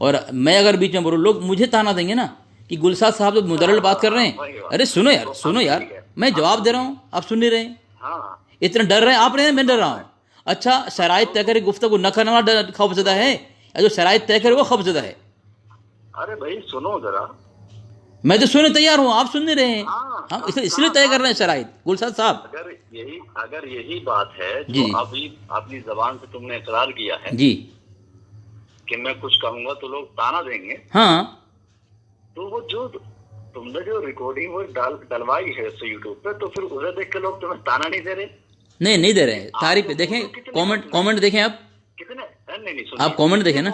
اور میں اگر بیچ میں بولوں لوگ مجھے تانا دیں گے نا کہ گلشاد صاحب تو مدلل بات کر رہے ہیں. ارے سنو یار میں جواب دے رہا ہوں, آپ سن نہیں رہے ہیں. ہاں اتنا ڈر رہے ہیں آپ نہیں, میں ڈر رہا ہوں. اچھا شرائط طے کرے گفتگو نہ کرنے والا خوف زدہ ہے, یا جو شرائط طے کرے وہ خوف زدہ ہے؟ ارے بھائی سنو ذرا, میں تو سننے تیار ہوں, آپ سن نہیں رہے ہیں. ہم اس لیے طے کر رہے ہیں شرائط. گلشاد صاحب اگر یہی بات ہے جی جو ابھی اپنی زبان سے تم نے اقرار کیا ہے جی کہ میں کچھ کہوں گا تو لوگ تانا دیں گے, ہاں تو وہ جو تم نے جو ریکارڈنگ وہ ڈلوائی ہے یوٹیوب پہ, تو پھر اسے دیکھ کے لوگ تمہیں تانا نہیں دے رہے؟ نہیں دے رہے ہیں. تعریف دیکھیں, کامنٹ دیکھیں آپ, کتنے نہیں آپ کامنٹ دیکھیں نا,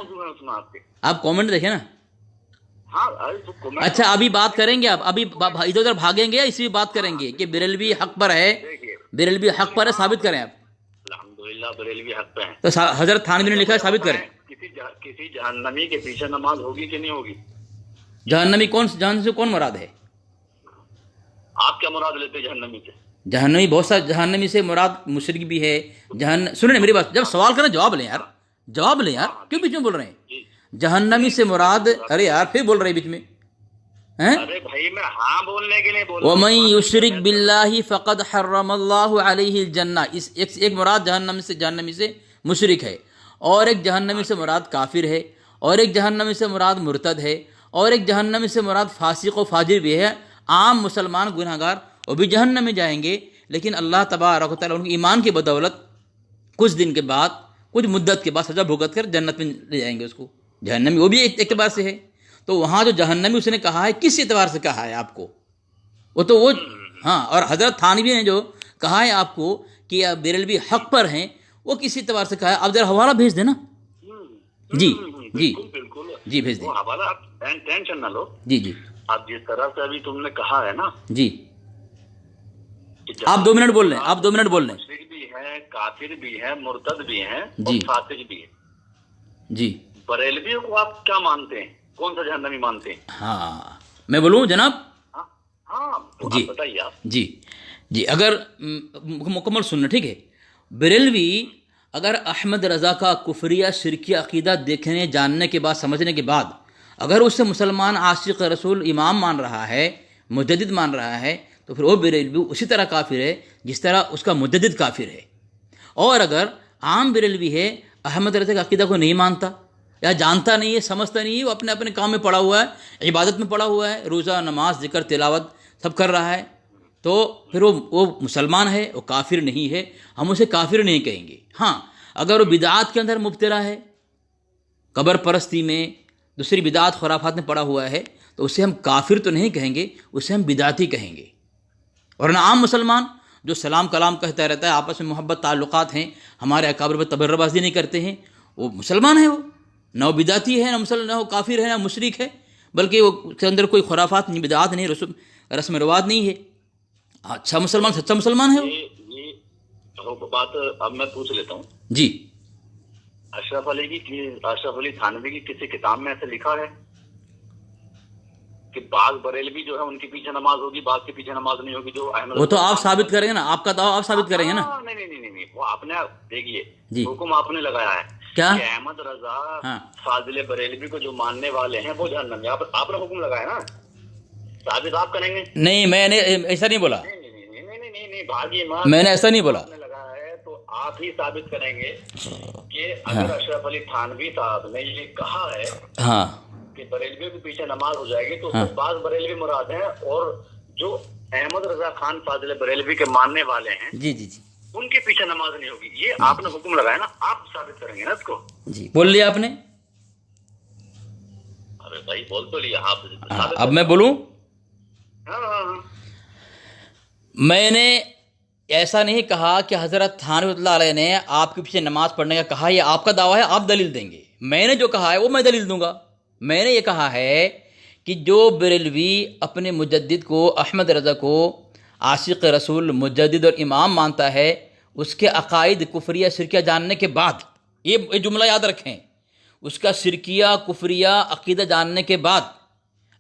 آپ کامنٹ دیکھیں نا. ہاں اچھا ابھی بات کریں گے آپ, ابھی ادھر ادھر بھاگیں گے یا اسی بات کریں گے کہ بریلوی حق پر ہے, بریلوی حق پر ہے, ثابت کریں آپ. الحمدللہ بریلوی حق پہ ہیں. تو حضرت تھانوی نے لکھا ہے, ثابت کریں. کسی جہنمی کے پیچھے نماز ہوگی کہ نہیں ہوگی؟ جہنمی جہنم سے کون مراد ہے؟ آپ کیا مراد لیتے جہنمی سے؟ جہنمی بہت سا, جہنمی سے مراد مشرک بھی ہے. سنیں میری بات, جب سوال کریں جواب لیں یار, جواب لیں یار, کیوں بیچ میں بول رہے ہیں؟ جہنمی سے مراد, ارے یار پھر بول رہے ہیں بیچ میں. ارے بھائی میں ہاں بولنے کے لیے بول رہا ہوں. وَمَن يُشْرِكْ بِاللَّهِ فَقَدْ حَرَّمَ اللَّهُ عَلَيْهِ الْجَنَّةَ. ایک مراد جہنمی سے مشرک ہے, اور ایک جہنمی سے مراد کافر ہے, اور ایک جہنمی سے مراد مرتد ہے, اور ایک جہنمی سے مراد فاسق و فاجر بھی ہے. عام مسلمان گناہگار وہ بھی جہنم میں جائیں گے, لیکن اللہ تبارک و تعالیٰ ان کے ایمان کی بدولت کچھ دن کے بعد, کچھ مدت کے بعد سزا بھگت کر جنت میں لے جائیں گے اس کو. جہنمی وہ بھی ایک اعتبار سے ہے. تو وہاں جو جہنمی اس نے کہا ہے, کس اعتبار سے کہا ہے آپ کو؟ وہ تو وہ ہاں, اور حضرت تھانوی نے جو کہا ہے آپ کو کہ بریلوی حق پر ہیں, وہ کس اعتبار سے کہا ہے؟ آپ ذرا حوالہ بھیج دینا. جی جی بالکل جی بھیج دیں. وہ حوالہ آپ ٹینشن نہ لو. جی جی آپ جس طرح سے ابھی تم نے کہا ہے نا, جی آپ 2 منٹ بول لیں, آپ 2 منٹ بول لیں. مشرک بھی ہے, کافر بھی ہے, مرتد بھی ہیں, اور جی فاسق بھی ہے. جی بریلویوں کو آپ کیا مانتے ہیں, کون سا جہنمی مانتے ہیں؟ ہاں میں بولوں جناب؟ ہاں جی بتائیے آپ. جی اگر مکمل سننا ٹھیک ہے. بریلوی اگر احمد رضا کا کفریہ شرکیہ عقیدہ دیکھنے, جاننے کے بعد, سمجھنے کے بعد, اگر اسے مسلمان عاشق رسول امام مان رہا ہے, مجدد مان رہا ہے, تو پھر وہ بریلوی اسی طرح کافر ہے جس طرح اس کا مجدد کافر ہے. اور اگر عام بریلوی ہے, احمد رضا کا عقیدہ کو نہیں مانتا یا جانتا نہیں ہے, سمجھتا نہیں ہے, وہ اپنے کام میں پڑا ہوا ہے, عبادت میں پڑا ہوا ہے, روزہ نماز ذکر تلاوت سب کر رہا ہے, تو پھر وہ مسلمان ہے, وہ کافر نہیں ہے. ہم اسے کافر نہیں کہیں گے. ہاں اگر وہ بدعات کے اندر مبتلا ہے, قبر پرستی میں, دوسری بدعات خرافات میں پڑا ہوا ہے, تو اسے ہم کافر تو نہیں کہیں گے, اسے ہم بدعتی کہیں گے. اور عام مسلمان جو سلام کلام کہتا رہتا ہے, آپس میں محبت تعلقات ہیں, ہمارے اکابر پر تبرہ بازی نہیں کرتے ہیں, وہ مسلمان ہے. وہ نہ وہ بدعتی ہے, نہ وہ کافر ہے, نہ مشرک ہے, بلکہ وہ کے اندر کوئی خرافات نہیں, بدعات نہیں, رسم رواج نہیں ہے. اچھا مسلمان, سچا مسلمان ہے وہ. یہ بات اب میں پوچھ لیتا ہوں. جی اشرف علی تھانوی کی کسی کتاب میں ایسے لکھا ہے کہ بعض بریلوی جو ہے ان کے پیچھے نماز ہوگی, بعض کے پیچھے نماز نہیں ہوگی؟ جو وہ تو آپ ثابت کریں گے نا, آپ کا دعویٰ آپ ثابت کریں گے نا. نہیں, وہ آپ نے دیکھیے جی حکم آپ نے لگایا ہے کیا کہ احمد رضا فاضل بریلوی کو جو ماننے والے ہیں وہ جہنم میں. آپ نے حکم لگایا نا, ثابت آپ کریں گے؟ نہیں, میں نے ایسا نہیں بولا. نہیں بھاگی میں نے ایسا نہیں بولا. لگایا ہے تو آپ ہی ثابت کریں گے کہ اگر اشرف علی تھانوی صاحب نے یہ کہا ہے ہاں کہ بریلوی کے پیچھے نماز ہو جائے گی, تو بعض بریلوی مراد ہیں, اور جو احمد رضا خان فاضل بریلوی کے ماننے والے ہیں جی ان کے پیچھے نماز نہیں ہوگی. یہ آپ نے حکم لگایا نا, آپ ثابت کریں گے نا اس کو. جی بول لیا آپ نے. ارے بھائی بول تو لیا آپ. اب میں بولوں. ہاں میں نے ایسا نہیں کہا کہ حضرت تھانوی اللہ علیہ نے آپ کے پیچھے نماز پڑھنے کا کہا, یہ آپ کا دعویٰ ہے, آپ دلیل دیں گے. میں نے جو کہا ہے وہ میں دلیل دوں گا. میں نے یہ کہا ہے کہ جو بریلوی اپنے مجدد کو, احمد رضا کو عاشق رسول, مجدد اور امام مانتا ہے, اس کے عقائد کفریہ شرکیہ جاننے کے بعد, یہ جملہ یاد رکھیں, اس کا شرکیہ کفریہ عقیدہ جاننے کے بعد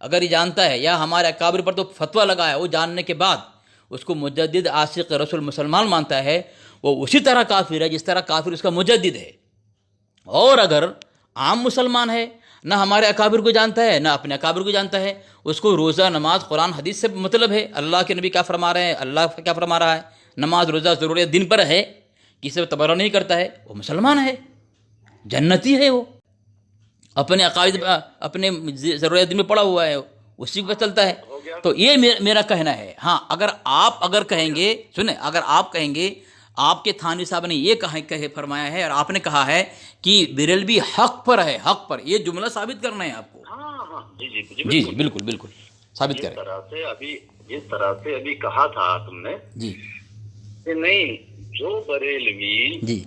اگر یہ جانتا ہے, یا ہمارے اکابر پر تو فتویٰ لگا ہے, وہ جاننے کے بعد اس کو مجدد عاشق رسول مسلمان مانتا ہے, وہ اسی طرح کافر ہے جس طرح کافر اس کا مجدد ہے. اور اگر عام مسلمان ہے, نہ ہمارے اکابر کو جانتا ہے، نہ اپنے اکابر کو جانتا ہے. اس کو روزہ نماز قرآن حدیث سے مطلب ہے، اللہ کے نبی کیا فرما رہے ہیں، اللہ کیا فرما رہا ہے. نماز روزہ ضروریت دن پر ہے، کسی سے تبرہ نہیں کرتا ہے، وہ مسلمان ہے، جنتی ہے. وہ اپنے عقائد اپنے ضروریت دن میں پڑا ہوا ہے، اسی کو چلتا ہے. تو یہ میرا کہنا ہے. ہاں اگر آپ کہیں گے، سنیں، اگر آپ کہیں گے آپ کے تھانوی صاحب نے یہ کہے فرمایا ہے اور آپ نے کہا ہے کہ بریلوی حق پر ہے، حق پر، یہ جملہ ثابت کرنا ہے آپ کو. ہاں جی جی جی جی بالکل بالکل ثابت کریں. جس طرح سے ابھی کہا تھا تم نے جی کہ نہیں، جو بریلوی جی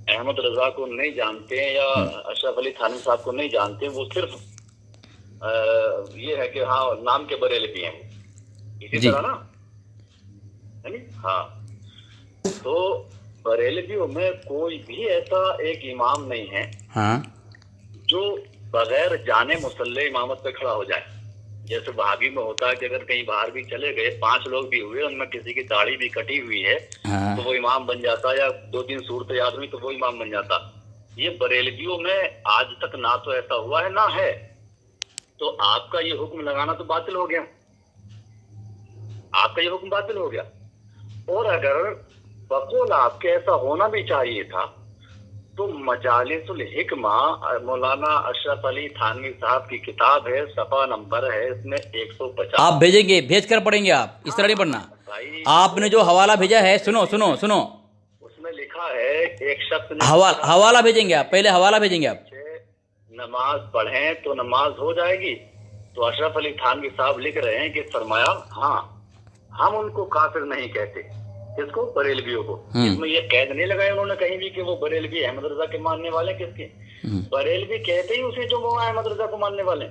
احمد رضا کو نہیں جانتے ہیں یا اشرف علی تھانوی صاحب کو نہیں جانتے، وہ صرف یہ ہے کہ ہاں نام کے بریلوی ہیں. اسی طرح نا، ہاں، تو بریلویوں میں کوئی بھی ایسا ایک امام نہیں ہے ہاں جو بغیر جانے مسلح امامت پہ کھڑا ہو جائے. جیسے وہابی میں ہوتا ہے کہ اگر کہیں باہر بھی چلے گئے، 5 لوگ بھی ہوئے، ان میں کسی کی داڑھی بھی کٹی ہوئی ہے تو وہ امام بن جاتا، یا 2-3 صورتیں یاد ہوئی تو وہ امام بن جاتا. یہ بریلویوں میں آج تک نہ تو ایسا ہوا ہے نہ ہے. تو آپ کا یہ حکم لگانا تو باطل ہو گیا، آپ کا یہ حکم باطل ہو گیا. اور اگر بقول آپ کے ایسا ہونا بھی چاہیے تھا تو مجالس الحکمہ مولانا اشرف علی تھانوی صاحب کی کتاب ہے، صفحہ نمبر ہے اس میں 150. آپ بھیجیں گے، بھیج کر پڑھیں گے. آپ اس طرح نہیں پڑھنا. آپ نے جو حوالہ بھیجا ہے، سنو سنو سنو، اس میں لکھا ہے ایک شخص نے حوالہ بھیجیں گے آپ، پہلے حوالہ بھیجیں گے آپ. نماز پڑھیں تو نماز ہو جائے گی. تو اشرف علی تھانوی صاحب لکھ رہے ہیں کہ فرمایا ہاں ہم ان کو کافر نہیں کہتے. کس کو؟ بریلویوں کو. اس میں یہ قید نہیں لگایا انہوں نے کہیں بھی کہ وہ بریلوی احمد رضا کے ماننے والے. کس کے؟ بریلوی کہتے ہی اسے جو وہ احمد رضا کو ماننے والے.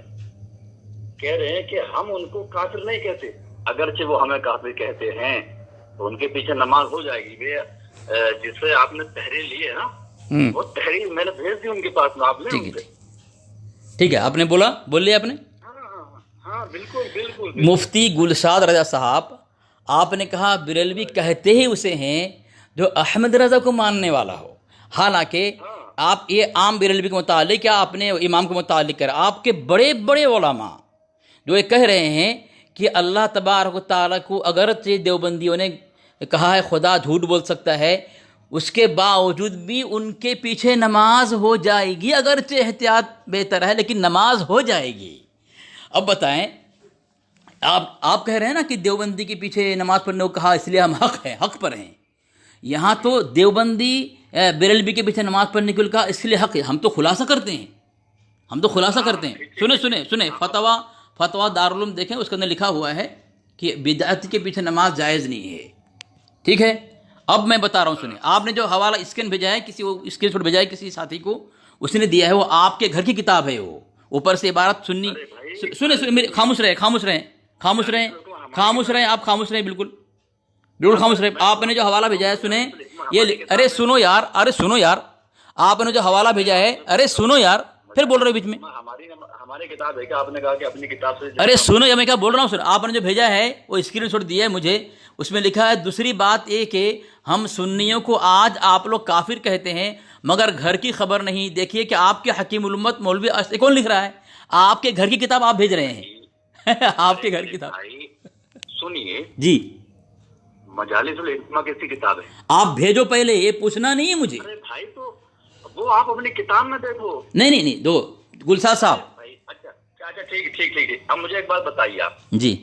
کہہ رہے ہیں کہ ہم ان کو کافر نہیں کہتے، اگرچہ وہ ہمیں کافر کہتے ہیں تو ان کے پیچھے نماز ہو جائے گی. جس سے آپ نے تحریر لی ہے نا، وہ تحریر میں نے بھیج دی ان کے پاس. آپ نے ان سے ٹھیک ہے، آپ نے بول لیا آپ نے. ہاں بالکل بالکل. مفتی گلشاد رضا صاحب، آپ نے کہا بریلوی کہتے ہی اسے ہیں جو احمد رضا کو ماننے والا ہو. حالانکہ آپ یہ عام بریلوی کے متعلق یا اپنے امام کے متعلق کر، آپ کے بڑے بڑے علماء جو یہ کہہ رہے ہیں کہ اللہ تبارک و تعالیٰ کو اگرچہ دیوبندیوں نے کہا ہے خدا جھوٹ بول سکتا ہے، اس کے باوجود بھی ان کے پیچھے نماز ہو جائے گی. اگرچہ احتیاط بہتر ہے لیکن نماز ہو جائے گی. اب بتائیں، آپ کہہ رہے ہیں نا کہ دیوبندی کے پیچھے نماز پڑھنے کو کہا اس لیے ہم حق پر ہیں. یہاں تو دیوبندی بریلوی کے پیچھے نماز پڑھنے کے لیے کہا اس لیے حق ہے. ہم تو خلاصہ کرتے ہیں، سنیں فتویٰ دارالعلوم دیکھیں، اس کے اندر لکھا ہوا ہے کہ بدعت کے پیچھے نماز جائز نہیں ہے. ٹھیک ہے، اب میں بتا رہا ہوں، سنیں. آپ نے جو حوالہ اسکین بھیجا ہے، اسکرین شاٹ بھیجا ہے کسی ساتھی کو، اس نے دیا ہے، وہ آپ کے گھر کی کتاب ہے. وہ اوپر سے عبارت سنی. سنیں خاموش رہیں، آپ خاموش رہیں، بالکل خاموش رہیں. آپ نے جو حوالہ بھیجا ہے، سنیں یہ. ارے سنو یار، آپ نے جو حوالہ بھیجا ہے، ارے سنو یار، پھر بول رہے بیچ میں. ہماری کتاب ہے کہ آپ نے کہا کہ اپنی کتاب سے. ارے سنو، یا میں کیا بول رہا ہوں. سر آپ نے جو بھیجا ہے وہ اسکرین شاٹ دیا ہے مجھے، اس میں لکھا ہے دوسری بات یہ کہ ہم سنیوں کو آج آپ لوگ کافر کہتے ہیں مگر گھر کی خبر نہیں. دیکھیے کہ آپ کے حکیم الامت مولوی کون لکھ رہا ہے؟ آپ کے گھر کی کتاب آپ بھیج رہے ہیں. آپ کے گھر کی کتاب سنیے جی، مجالس الحکمہ کیسی کتاب ہے؟ آپ بھیجو، پہلے یہ پوچھنا نہیں ہے مجھے. ارے بھائی تو وہ آپ اپنی کتاب میں دیکھو. نہیں دو گلشاد صاحب. اچھا ٹھیک ہے. اب مجھے ایک بات بتائیے. آپ جی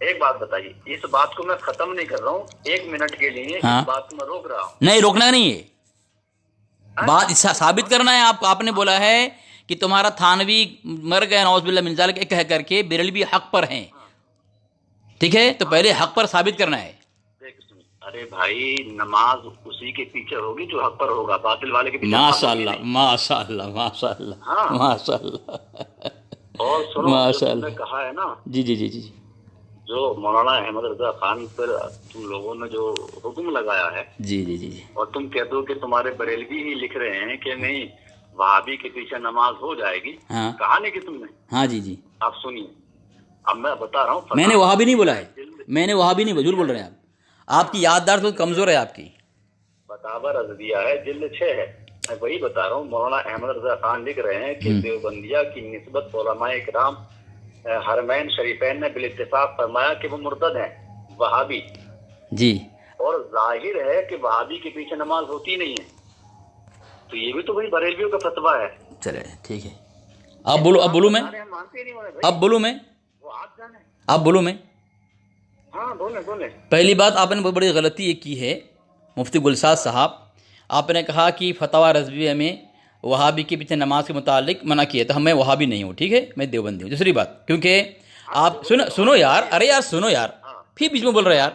ایک بات بتائیے، اس بات کو میں ختم نہیں کر رہا ہوں، 1 منٹ کے لیے اس بات کو میں روک رہا ہوں. نہیں، روکنا نہیں ہے، بات ثابت کرنا ہے. آپ نے بولا ہے کہ تمہارا تھانوی مر گئے نعوذ باللہ من ذالک کہہ کر کے بریلوی حق پر ہیں. ٹھیک ہے، تو پہلے حق پر ثابت کرنا ہے. ارے بھائی، نماز اسی کے پیچھے ہوگی جو حق پر ہوگا، باطل والے کے پیچھے. ماشاء اللہ. اور سنو، نے کہا ہے نا. جی جو مولانا احمد رضا خان پر تم لوگوں نے جو حکم لگایا ہے، جی اور تم کہہ دو کہ تمہارے بریلوی ہی لکھ رہے ہیں کہ نہیں وہابی کے پیچھے نماز ہو جائے گی. کہا نہیں کہ تم نے. ہاں جی. آپ سنیے، اب میں بتا رہا ہوں. میں نے وہابی نہیں بولا ہے، جھوٹ بول رہے ہیں آپ کی یادداشت تو کمزور ہے آپ کی. فتاوی رضویہ ہے، جلد 6 ہے. میں وہی بتا رہا ہوں، مولانا احمد رضا خان لکھ رہے ہیں کہ دیوبندیہ کی نسبت علماء کرام حرمین شریفین نے بالاتفاق فرمایا کہ وہ مرتد ہیں، وہابی، جی، اور ظاہر ہے کہ وہابی کے پیچھے نماز ہوتی نہیں ہے، تو یہ بھی تو وہی بریلویوں کا فتویٰ ہے۔ چلے ٹھیک ہے، آپ بولو، اب بولوں میں، مانتے نہیں ہوئے اب بولوں میں، وہ آپ جانے۔ آپ بولوں میں۔ ہاں بولیں بولیں۔ پہلی بات آپ نے بہت بڑی غلطی یہ کی ہے مفتی گلشاد صاحب، آپ نے کہا کہ فتویٰ رضویہ میں وہابی کے پیچھے نماز کے متعلق منع کیا، تو میں وہابی نہیں ہوں، ٹھیک ہے، میں دیوبندی ہوں۔ دوسری بات، کیونکہ آپ سنو یار، ارے یار سنو یار، پھر بیچ میں بول رہے یار،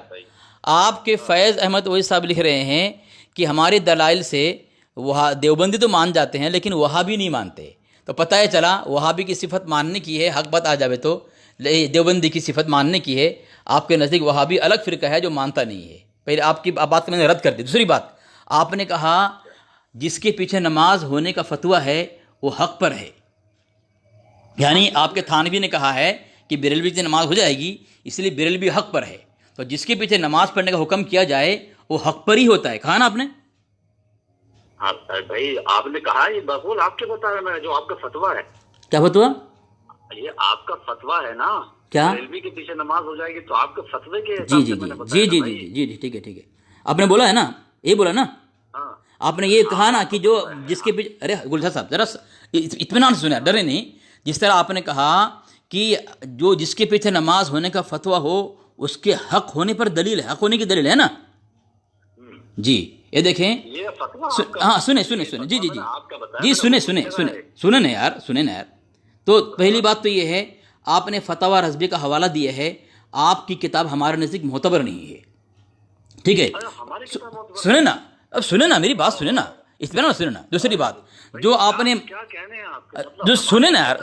آپ کے فیض احمد اویس صاحب لکھ رہے ہیں کہ ہمارے دلائل سے دیوبندی تو مان جاتے ہیں لیکن وہابی نہیں مانتے، تو پتہ ہے چلا وہابی کی صفت ماننے کی ہے، حق بات آ جاوے تو دیوبندی کی صفت ماننے کی ہے، آپ کے نزدیک وہابی الگ فرقہ ہے جو مانتا نہیں ہے۔ پہلے آپ کی بات کو میں نے رد کر دی۔ دوسری بات، آپ نے کہا جس کے پیچھے نماز ہونے کا فتویٰ ہے وہ حق پر ہے، یعنی آپ کے تھانوی نے کہا ہے کہ بریلوی کی نماز ہو جائے گی، اس لیے بریلوی حق پر ہے، تو جس کے پیچھے نماز پڑھنے کا حکم کیا جائے وہ حق پر ہی ہوتا ہے، کہا نا آپ نے؟ ہاں بھائی، آپ نے کہا یہ بقول آپ کے بتا رہے میں، جو آپ کا فتویٰ ہے۔ کیا فتویٰ؟ یہ آپ کا فتویٰ ہے نا، کیا؟ بریلوی کے پیچھے نماز ہو جائے گی، تو آپ کے فتوے کے جی حساب جی سے میں نے جی بتایا جی نا جی بھائی۔ جی جی ٹھیک ہے ٹھیک ہے، آپ نے بولا ہے نا، یہ بولا نا، ہاں آپ نے یہ کہا نا کہ جو جس کے پیچھے، ارے گلشاد صاحب ذرا اطمینان سے سنیں، ڈرے نہیں، جس طرح آپ نے کہا کہ جو جس کے پیچھے نماز ہونے کا فتویٰ ہو اس کے حق ہونے پر دلیل ہے، حق ہونے کی دلیل ہے نا؟ جی یہ دیکھیں، یہ فتویٰ ہاں سنیں جی جی جی جی، سنیں نا یار، سنیں نا یار۔ تو پہلی بات تو یہ ہے، آپ نے فتویٰ رضوی کا حوالہ دیا ہے، آپ کی کتاب ہمارے نزدیک معتبر نہیں ہے، ٹھیک ہے؟ سنیں نا، اب سنیں نا میری بات، سنیں نا، اطمینان سنیں نا۔ دوسری بات، جو آپ نے جو سنیں نا یار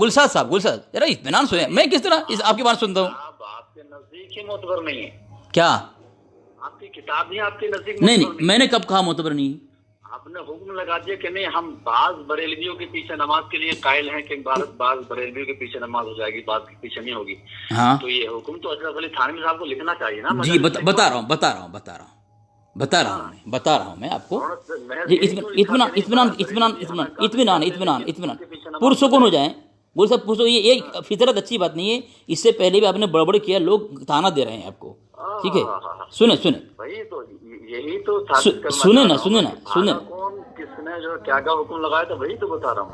گلشاد صاحب، گلشاد ذرا اطمینان سنیں، میں کس طرح آپ کی بات سنتا ہوں؟ آپ کے نزدیک ہی معتبر نہیں ہے، کیا؟ آپ کی کتاب نہیں آپ کے نزدیک نہیں نہیں، میں نے کب کہا معتبر نہیں؟ آپ نے حکم لگا دیا کہ نہیں، ہم بعض بریلویوں کے پیچھے نماز کے لیے قائل ہیں کہ بعض بریلویوں کے پیچھے نماز ہو جائے گی، بعض کے پیچھے نہیں ہوگی، ہاں تو یہ حکم تو اشرف علی تھانوی صاحب کو لکھنا چاہیے نا۔ جی بتا رہا ہوں میں آپ کو، اطمینان پرسکون ہو جائیں۔ وہ سب پوچھو، یہ فطرت اچھی بات نہیں ہے، اس سے پہلے بھی آپ نے بڑبڑ کیا، لوگ تانا دے رہے ہیں آپ کو، ٹھیک ہے؟ سنیں وہی تو، یہی تو سنیں نا کس نے جو کیا کیا حکم لگایا تھا وہی تو بتا رہا ہوں،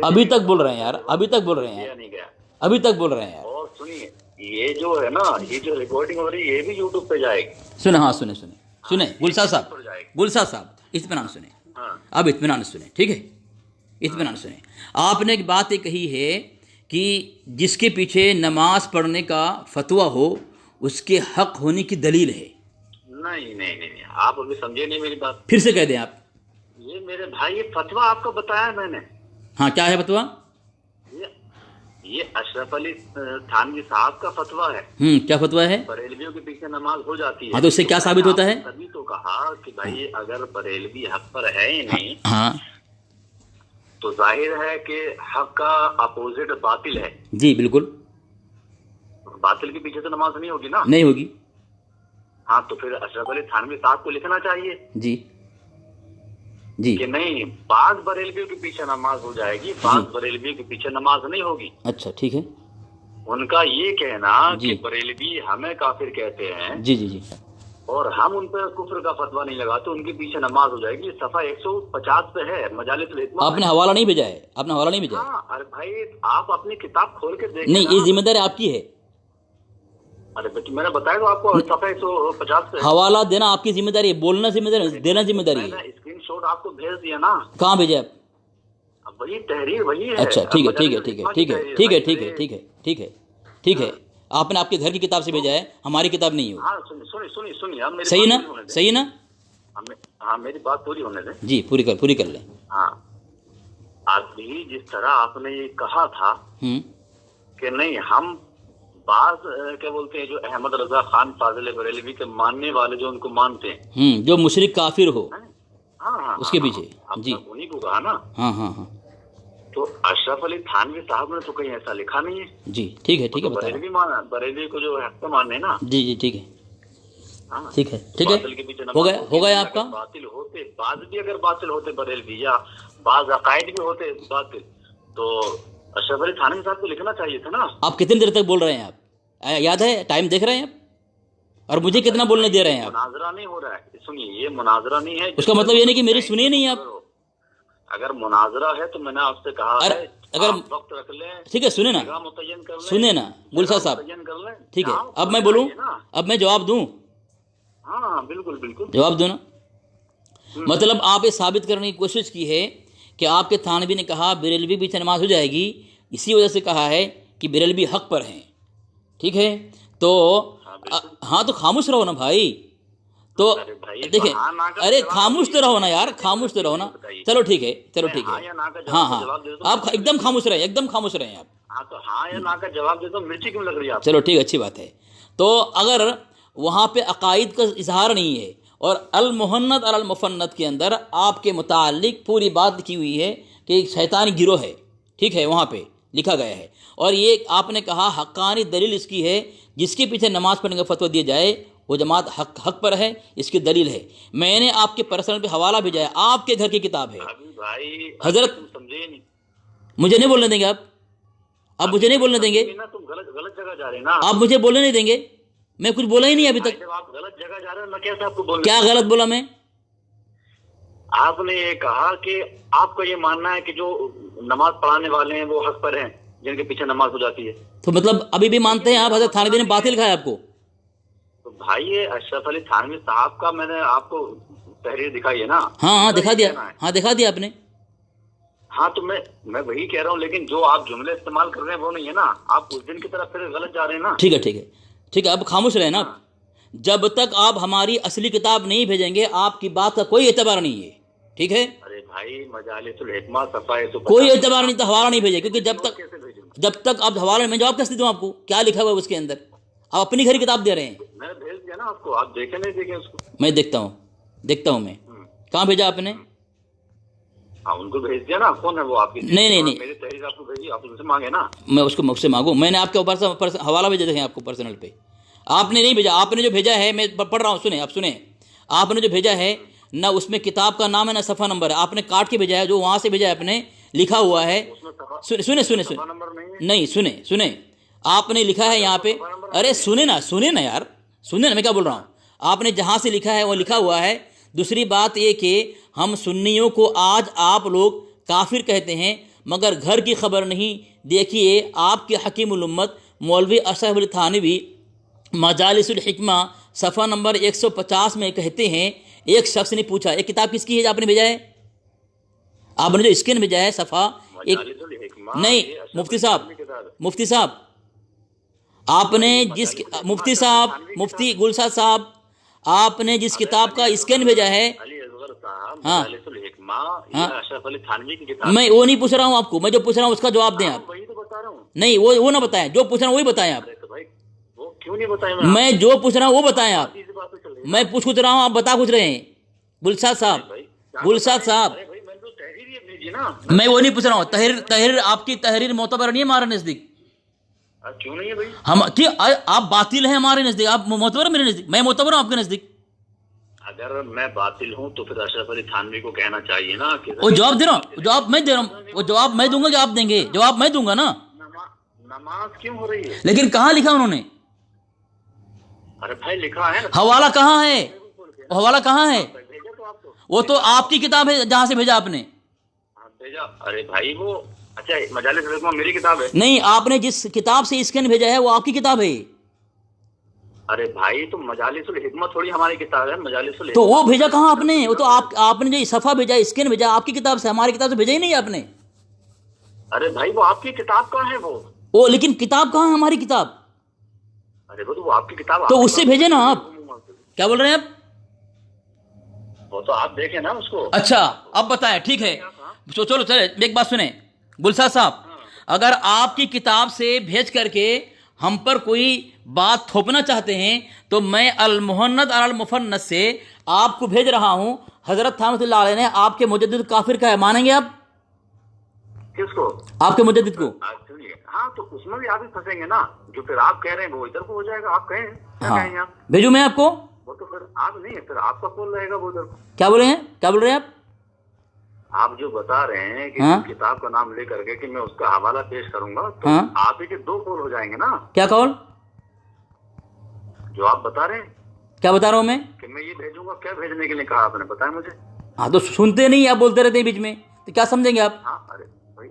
ابھی تک بول رہے ہیں یار، ابھی تک بول رہے ہیں یار۔ اور سنیے، یہ جو ہے نا، یہ جو ریکارڈنگ ہو رہی ہے یہ بھی یوٹیوب پہ جائے گی۔ سنیں، ہاں سنیں گلشاد صاحب اطمینان سنیں، اب اطمینان سنیں، ٹھیک ہے؟ اطمینان سنیں۔ آپ نے ایک بات یہ کہی ہے کہ جس کے پیچھے نماز پڑھنے کا فتویٰ ہو اس کے حق ہونے کی دلیل ہے۔ نہیں، آپ ابھی سمجھے نہیں میری بات، پھر سے کہہ دیں آپ۔ یہ میرے بھائی، یہ فتویٰ آپ کو بتایا میں نے۔ ہاں کیا ہے فتویٰ؟ یہ اشرف علی تھانوی صاحب کا فتویٰ ہے۔ کیا فتویٰ ہے؟ بریلویوں کے پیچھے نماز ہو جاتی ہے۔ ہاں تو اس سے کیا ثابت ہوتا ہے؟ تبھی تو کہا کہ بھائی اگر بریلوی حق پر ہے ہی نہیں، ہاں تو ظاہر ہے کہ حق کا اپوزٹ باطل ہے۔ جی بالکل، باطل کے پیچھے تو نماز نہیں ہوگی نا۔ نہیں ہوگی۔ ہاں تو پھر اشرف علی تھانوی صاحب کو لکھنا چاہیے جی کہ نہیں، بعض بریلویوں کے پیچھے نماز ہو جائے گی، بعض بریلویوں کے پیچھے نماز نہیں ہوگی۔ اچھا ٹھیک ہے۔ ان کا یہ کہنا کہ بریلوی ہمیں کافر کہتے ہیں، جی اور ہم ان پر کفر کا فتویٰ نہیں لگاتے، ان کے پیچھے نماز ہو جائے گی، صفحہ 150 پہ ہے مجالس الحکمہ۔ آپ نے حوالہ نہیں بھیجا ہے؟ ہاں ارے بھائی، آپ اپنی کتاب کھول کے دیکھیں۔ نہیں، یہ ذمہ داری آپ کی ہے۔ ارے میں نے بتایا تو آپ کو، صفحہ 150 پہ حوالہ دینا آپ کی ذمہ داری ہے، بولنا ذمہ داری، دینا ذمہ داری ہے۔ میں نے اسکرین شاٹ آپ کو بھیج دیا نا۔ کہاں بھیجا آپ؟ وہی تحریر وہی ہے۔ اچھا ٹھیک ہے، آپ نے آپ کے گھر کی کتاب سے بھیجا ہے، ہماری کتاب نہیں ہے۔ ہاں سنیے، صحیح نا؟ ہاں میری بات پوری ہونے دیں۔ جی پوری کر لیں۔ ہاں، ابھی جس طرح آپ نے یہ کہا تھا کہ نہیں، ہم بعض کیا بولتے ہیں جو احمد رضا خان فاضل بریلوی کے ماننے والے جو ان کو مانتے ہیں، جو مشرک کافر ہو ہاں اس کے پیچھے، جی انہیں کو کہا نا۔ ہاں تو اشرف علی تھانوی صاحب نے تو کہیں ایسا لکھا نہیں ہے۔ جی ٹھیک ہے، بریلوی کو جو حق ماننے نا۔ جی ٹھیک ہے۔ ٹھیک ہے ٹھیک ہے، باطل کے پیچھے ہو نماز گیا اگر آپ کا. باطل ہوتے، بعض بھی اگر باطل ہوتے بریلوی یا بعض عقائد بھی ہوتے باطل، تو اشرف علی تھانوی صاحب کو لکھنا چاہیے تھا نا. آپ کتنی دیر تک بول رہے ہیں؟ آپ یاد ہے ٹائم دیکھ رہے ہیں آپ؟ اور مجھے کتنا بولنے دے رہے ہیں آپ؟ مناظرہ نہیں ہو رہا ہے، سنیے یہ مناظرہ نہیں ہے. اس کا مطلب یہ نہیں کہ میری سنیے نہیں آپ. اگر مناظرہ ہے تو میں نے آپ سے کہا ہے اگر آپ وقت رکھ لیں، ٹھیک ہے سنیں نا، جگہ متعین کر لیں، سنیں نا گلشاد صاحب، متعین کر لیں. ٹھیک ہے ہاں، اب میں بولوں، اب میں جواب دوں. ہاں بالکل بالکل جواب دو نا. مطلب آپ یہ ثابت کرنے کی کوشش کی ہے کہ آپ کے تھانوی نے کہا بریلوی بھی نماز ہو جائے گی، اسی وجہ سے کہا ہے کہ بریلوی حق پر ہیں. ٹھیک ہے تو ہاں تو خاموش رہو نا بھائی. تو دیکھیں، ارے خاموش تو رہو نا یار، خاموش تو رہو نا. چلو ٹھیک ہے، چلو ٹھیک ہے. ہاں ہاں آپ ایک دم خاموش رہیں، ایک دم خاموش رہیں آپ. ہاں تو ہاں یا نا کا جواب دے دو. مرچی کیوں لگ رہی ہے آپ؟ چلو ٹھیک ہے، اچھی بات ہے. تو اگر وہاں پہ عقائد کا اظہار نہیں ہے اور المحنت اور المفنت کے اندر آپ کے متعلق پوری بات کی ہوئی ہے کہ ایک شیطانی گروہ ہے، ٹھیک ہے، وہاں پہ لکھا گیا ہے، اور یہ آپ نے کہا حقانی دلیل اس کی ہے جس کے پیچھے نماز پڑھنے کا فتویٰ دیا جائے وہ جماعت حق پر ہے، اس کی دلیل ہے. میں نے آپ کے پرسنل پہ حوالہ بھیجا ہے، آپ کے گھر کی کتاب ہے. حضرت سمجھے نہیں، مجھے نہیں بولنے دیں گے آپ مجھے نہیں بولنے دیں گے. تم غلط جگہ جا رہے ہیں نا. آپ مجھے بولنے نہیں دیں گے، میں کچھ بولا ہی نہیں ابھی تک. جب آپ غلط جگہ جا رہے ہیں میں کیسے آپ کو بولنا؟ کیا غلط بولا میں؟ آپ نے یہ کہا کہ آپ کا یہ ماننا ہے کہ جو نماز پڑھانے والے ہیں وہ حق پر ہیں جن کے پیچھے نماز ہو جاتی ہے. تو مطلب ابھی بھی مانتے ہیں آپ حضرت تھانوی نے باطل کہا ہے آپ کو؟ تو بھائی یہ اشرف علی تھانوی صاحب کا میں نے آپ کو تحریر دکھائی ہے نا. ہاں دکھا دیا، ہاں دکھا دیا آپ نے. ہاں تو میں وہی کہہ رہا ہوں، لیکن جو آپ جملے استعمال کر رہے ہیں وہ نہیں ہے نا. آپ اس دن کی طرف پھر غلط جا رہے ہیں نا. ٹھیک ہے ٹھیک ہے ٹھیک ہے، اب خاموش رہے نا. جب تک آپ ہماری اصلی کتاب نہیں بھیجیں گے آپ کی بات کا کوئی اعتبار نہیں ہے. ٹھیک ہے، ارے بھائی مجالس الحکمہ صفحہ تو کوئی اعتبار نہیں، تو حوالہ نہیں بھیجے، کیونکہ جب تک آپ حوالہ میں جواب کیسے دوں آپ کو؟ کیا لکھا ہوا ہے اس کے اندر؟ آپ اپنی گھر کتاب دے رہے ہیں. میں نے بھیج دیا نا آپ کو، آپ دیکھیں نہیں دیکھیں اس کو. میں دیکھتا ہوں میں. کہاں بھیجا آپ نے؟ ہاں ان کو بھیج دیا نا. کون ہے وہ آپ کی؟ نہیں میری تحریر آپ کو بھیجی، آپ ان سے مانگے نا. میں اس کو مجھ سے مانگوں؟ میں نے آپ کے اوپر حوالہ بھیجا تھا آپ کو پرسنل پہ. آپ نے نہیں بھیجا. آپ نے جو بھیجا ہے میں پڑھ رہا ہوں، سنیں آپ سنیں. آپ نے جو بھیجا ہے نہ اس میں کتاب کا نام ہے نہ صفحہ نمبر ہے. آپ نے کاٹ کے بھیجا ہے، جو وہاں سے بھیجا ہے آپ نے لکھا ہوا ہے. سنیں آپ نے لکھا ہے یہاں پہ. ارے سنیں نا یار، سنیں نا، میں کیا بول رہا ہوں. آپ نے جہاں سے لکھا ہے وہ لکھا ہوا ہے. دوسری بات یہ کہ ہم سنیوں کو آج آپ لوگ کافر کہتے ہیں مگر گھر کی خبر نہیں. دیکھیے آپ کے حکیم الامت مولوی اشرف علی تھانوی مجالس الحکمہ صفحہ نمبر 150 میں کہتے ہیں، ایک شخص نے پوچھا یہ کتاب کس کی ہے جو آپ نے بھیجا ہے؟ آپ نے جو اسکین بھیجا ہے صفحہ نہیں مفتی صاحب آپ نے جس مفتی گلشاد صاحب آپ نے جس کتاب کا اسکین بھیجا ہے، ہاں میں وہ نہیں پوچھ رہا ہوں آپ کو. میں جو پوچھ رہا ہوں اس کا جواب دیں آپ. نہیں وہ نہ بتائیں، جو پوچھ رہا ہوں وہی بتائیں آپ. میں جو پوچھ رہا ہوں وہ بتائیں آپ. میں پوچھ رہا ہوں، آپ بتا کچھ رہے ہیں. گلشاد صاحب میں وہ نہیں پوچھ رہا ہوں. تحریر آپ کی تحریر معتبر نہیں ہے ہمارے نزدیک. کیوں نہیں ہے بھائی؟ آپ باطل ہیں ہمارے نزدیک، آپ معتبر میرے نزدیک، میں معتبر ہوں آپ کے نزدیک. اگر میں باطل ہوں تو پھر اشرف علی تھانوی کو کہنا چاہیے نا کہ وہ جواب دے رہا ہوں، جواب میں دے رہا ہوں. وہ جواب میں دوں گا کہ آپ دیں گے؟ جواب میں دوں گا نا. نماز کیوں ہو رہی ہے؟ لیکن کہاں لکھا انہوں نے؟ ارے بھائی لکھا ہے نا. حوالہ کہاں ہے؟ حوالہ کہاں ہے؟ وہ تو آپ کی کتاب ہے جہاں سے بھیجا آپ نے. ارے بھائی وہ اچھا مجالس الحکمہ میری کتاب ہے. نہیں، آپ نے جس کتاب سے اسکین بھیجا ہے وہ آپ کی کتاب ہے. ارے بھائی تو مجالس الحکمہ تھوڑی ہماری کتاب ہے. مجالس الحکمہ تو وہ بھیجا کہاں آپ نے؟ وہ تو آپ نے جو صفحہ بھیجا اسکین بھیجا آپ کی کتاب سے، ہماری کتاب سے بھیجا ہی نہیں آپ نے. ارے بھائی وہ آپ کی کتاب کہاں ہے وہ لیکن کتاب کہاں ہے ہماری کتاب؟ ارے وہ آپ کی کتاب تو اس سے بھیجے نا آپ. کیا بول رہے ہیں آپ؟ وہ تو آپ دیکھیں نا اس کو. اچھا اب بتائیں. ٹھیک ہے چلو چلے ایک بات سنیں گلشاد صاحب. اگر آپ کی کتاب سے بھیج کر کے ہم پر کوئی بات تھوپنا چاہتے ہیں تو میں المحنت اور المفنت سے آپ کو بھیج رہا ہوں. حضرت تھانوی اللہ علیہ نے آپ کے مجدد کافر کا ہے، مانیں گے آپ؟ کس کو؟ آپ کے مجدد کو. ہاں تو اس میں بھی آپ ہی پھنسیں گے نا. جو پھر آپ کہہ رہے ہیں وہ ادھر کو ہو جائے گا. آپ کہیں ہاں بھیجوں میں آپ کو؟ وہ تو پھر آپ نہیں ہے، پھر آپ کا کال رہے گا وہ ادھر کو. کیا بولے ہیں، کیا بول رہے ہیں آپ؟ آپ جو بتا رہے ہیں کہ ہاں کتاب کا نام لے کر کے کہ میں اس کا حوالہ پیش کروں گا، تو ہاں آپ ہی کے 2 کال ہو جائیں گے نا. کیا کال، جو آپ بتا رہے ہیں کیا بتا رہا ہوں میں؟ کہ میں یہ بھیجوں گا، کیا بھیجنے کے لیے کہا آپ نے بتایا مجھے. ہاں تو سنتے نہیں، آپ بولتے رہتے ہیں بیچ میں، تو کیا سمجھیں گے آپ؟ ہاں ارے بھائی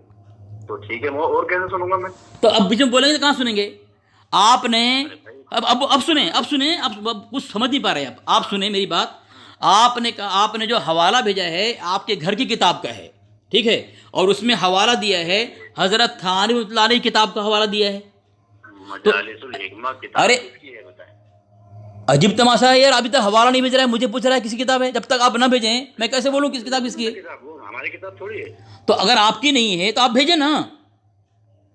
تو ٹھیک ہے، وہ اور کیسے سنوں گا میں. تو اب بیچ میں بولیں گے تو کہاں سنیں گے آپ نے؟ اب سنیں، اب کچھ سمجھ نہیں پا رہے آپ سنیں میری بات. آپ نے کہا، آپ نے جو حوالہ بھیجا ہے آپ کے گھر کی کتاب کا ہے، ٹھیک ہے، اور اس میں حوالہ دیا ہے حضرت تھانوی رحمۃ اللہ علیہ کی کتاب کا حوالہ دیا ہے. مجالس الحکمہ کتاب ارے کس کی ہے بتائیں. عجیب تماشا ہے یار، ابھی تک حوالہ نہیں بھیج رہا ہے، مجھے پوچھ رہا ہے کسی کتاب ہے. جب تک آپ نہ بھیجیں میں کیسے بولوں کس کتاب کس کی ہے؟ کتاب وہ ہماری کتاب تھوڑی ہے. تو اگر آپ کی نہیں ہے تو آپ بھیجیں نا.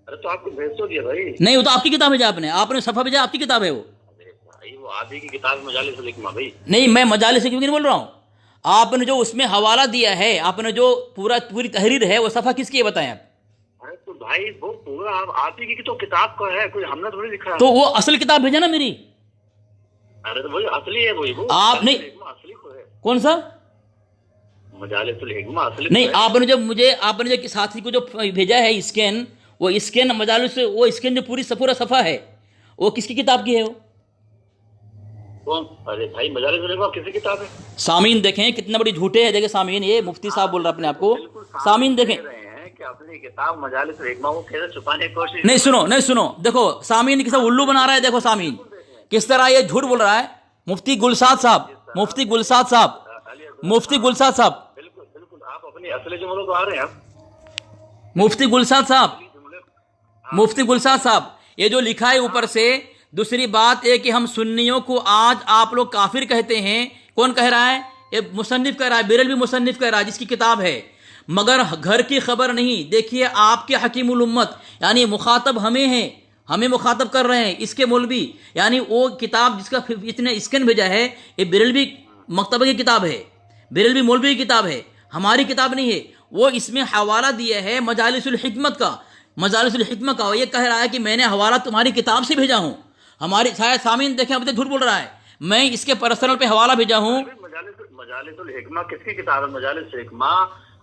ارے تو آپ کو بھیج تو دیا بھائی. نہیں، وہ تو آپ کی کتاب بھیجا، آپ نے صفحہ بھیجا، آپ کی کتاب ہے وہ. ارے بھائی وہ آپ ہی کی کتاب مجالس الحکمہ بھائی. نہیں، میں مجالس سے کیوں نہیں بول رہا ہوں. آپ نے جو اس میں حوالہ دیا ہے، آپ نے جو پوری تحریر ہے، وہ صفحہ کس کی ہے بتائیں آپ. ارے تو بھائی وہ پورا آپ ہی کی تو کتاب کا ہے، کوئی ہم نے تھوڑی لکھا ہے. تو وہ اصل کتاب بھیجا نا میری. ارے تو وہی اصلی ہے، وہی وہ آپ نہیں، اصلی تو ہے. کون سا مجالس الحکمہ اصلی نہیں؟ تو ہے. آپ نے جو ساتھی کو جو بھیجا ہے اسکین، وہ اسکین مجالس، وہ اسکین جو پورا صفحہ ہے، وہ کس کی کتاب کی ہے وہ؟ کون؟ ارے بھائی مجالس الحکمہ کسی کتاب ہے. سامعین دیکھیں کتنا بڑی جھوٹے ہیں. دیکھیں سامعین، یہ مفتی صاحب بول رہے ہیں اپنے آپ کو. سامعین دیکھیں، کہ اپنی کتاب مجالس الحکمہ کو کیسے چھپانے کی کوشش. نہیں سنو، دیکھو سامعین کیسے الو بنا رہا ہے. دیکھو سامعین کس طرح یہ جھوٹ بول رہا ہے. مفتی گلساد صاحب، بالکل آپ اپنی اصلی جملوں کو آ رہے ہیں آپ. مفتی گلساد صاحب یہ جو لکھا ہے اوپر سے. دوسری بات یہ کہ ہم سنیوں کو آج آپ لوگ کافر کہتے ہیں. کون کہہ رہا ہے؟ یہ مصنف کہہ رہا ہے، بریلوی مصنف کہہ رہا ہے جس کی کتاب ہے. مگر گھر کی خبر نہیں. دیکھیے آپ کے حکیم الامت، یعنی مخاطب ہمیں ہیں، ہمیں مخاطب کر رہے ہیں اس کے مولوی، یعنی وہ کتاب جس کا اتنے اسکین بھیجا ہے، یہ بریلوی مکتبہ کی کتاب ہے، بریلوی مولوی کی کتاب ہے، ہماری کتاب نہیں ہے. وہ اس میں حوالہ دیا ہے مجالس الحکمہ کا. یہ کہہ رہا ہے کہ میں نے حوالہ تمہاری کتاب سے بھیجا ہوں. ہماری شاید سامعین دیکھیں اب تک جھوٹ بول رہا ہے. میں اس کے پرسنل پہ حوالہ بھیجا ہوں. مجالس الحکمہ کس کی کتاب ہے؟ مجالس الحکمہ